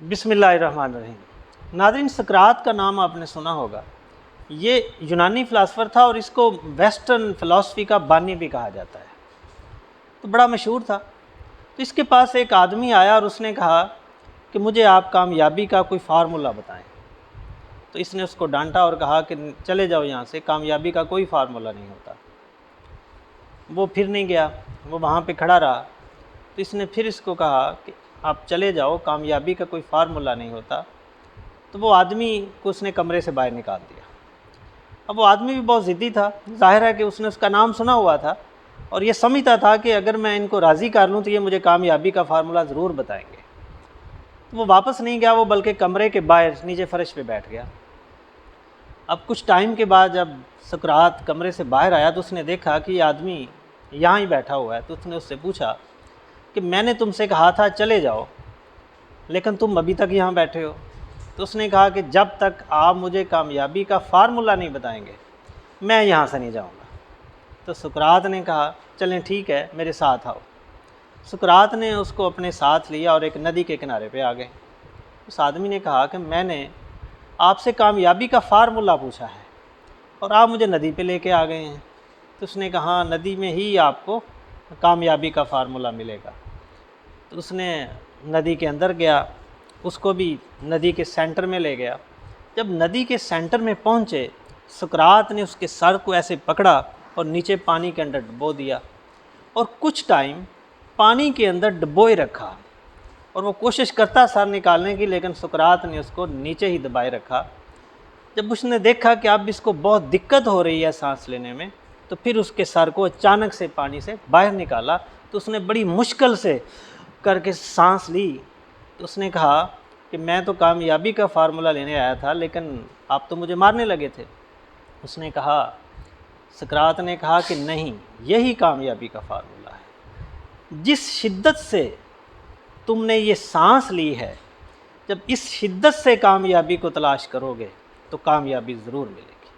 بسم اللہ الرحمن الرحیم۔ ناظرین، سقراط کا نام آپ نے سنا ہوگا۔ یہ یونانی فلاسفر تھا اور اس کو ویسٹرن فلسفی کا بانی بھی کہا جاتا ہے، تو بڑا مشہور تھا۔ تو اس کے پاس ایک آدمی آیا اور اس نے کہا کہ مجھے آپ کامیابی کا کوئی فارمولہ بتائیں۔ تو اس نے اس کو ڈانٹا اور کہا کہ چلے جاؤ یہاں سے، کامیابی کا کوئی فارمولہ نہیں ہوتا۔ وہ پھر نہیں گیا، وہ وہاں پہ کھڑا رہا۔ تو اس نے پھر اس کو کہا کہ آپ چلے جاؤ، کامیابی کا کوئی فارمولہ نہیں ہوتا۔ تو وہ آدمی کو اس نے کمرے سے باہر نکال دیا۔ اب وہ آدمی بھی بہت ضدی تھا، ظاہر ہے کہ اس نے اس کا نام سنا ہوا تھا اور یہ سمجھتا تھا کہ اگر میں ان کو راضی کر لوں تو یہ مجھے کامیابی کا فارمولہ ضرور بتائیں گے۔ تو وہ واپس نہیں گیا، وہ بلکہ کمرے کے باہر نیچے فرش پہ بیٹھ گیا۔ اب کچھ ٹائم کے بعد جب سقراط کمرے سے باہر آیا تو اس نے دیکھا کہ یہ آدمی یہاں ہی بیٹھا ہوا ہے۔ تو اس نے اس سے پوچھا کہ میں نے تم سے کہا تھا چلے جاؤ، لیکن تم ابھی تک یہاں بیٹھے ہو۔ تو اس نے کہا کہ جب تک آپ مجھے کامیابی کا فارمولہ نہیں بتائیں گے میں یہاں سے نہیں جاؤں گا۔ تو سقراط نے کہا چلیں ٹھیک ہے، میرے ساتھ آؤ۔ سقراط نے اس کو اپنے ساتھ لیا اور ایک ندی کے کنارے پہ آ گئے۔ اس آدمی نے کہا کہ میں نے آپ سے کامیابی کا فارمولہ پوچھا ہے اور آپ مجھے ندی پہ لے کے آ گئے ہیں۔ تو اس نے کہا ندی میں ہی آپ کو کامیابی کا فارمولہ ملے گا۔ تو اس نے ندی کے اندر گیا، اس کو بھی ندی کے سینٹر میں لے گیا۔ جب ندی کے سینٹر میں پہنچے، سقراط نے اس کے سر کو ایسے پکڑا اور نیچے پانی کے اندر ڈبو دیا اور کچھ ٹائم پانی کے اندر ڈبوئے رکھا، اور وہ کوشش کرتا سر نکالنے کی، لیکن سقراط نے اس کو نیچے ہی دبائے رکھا۔ جب اس نے دیکھا کہ اب اس کو بہت دقت ہو رہی ہے سانس لینے میں، تو پھر اس کے سر کو اچانک سے پانی سے باہر نکالا۔ تو اس نے بڑی مشکل سے کر کے سانس لی۔ تو اس نے کہا کہ میں تو کامیابی کا فارمولہ لینے آیا تھا، لیکن آپ تو مجھے مارنے لگے تھے۔ اس نے کہا، سقراط نے کہا کہ نہیں، یہی کامیابی کا فارمولہ ہے۔ جس شدت سے تم نے یہ سانس لی ہے، جب اس شدت سے کامیابی کو تلاش کرو گے تو کامیابی ضرور ملے گی۔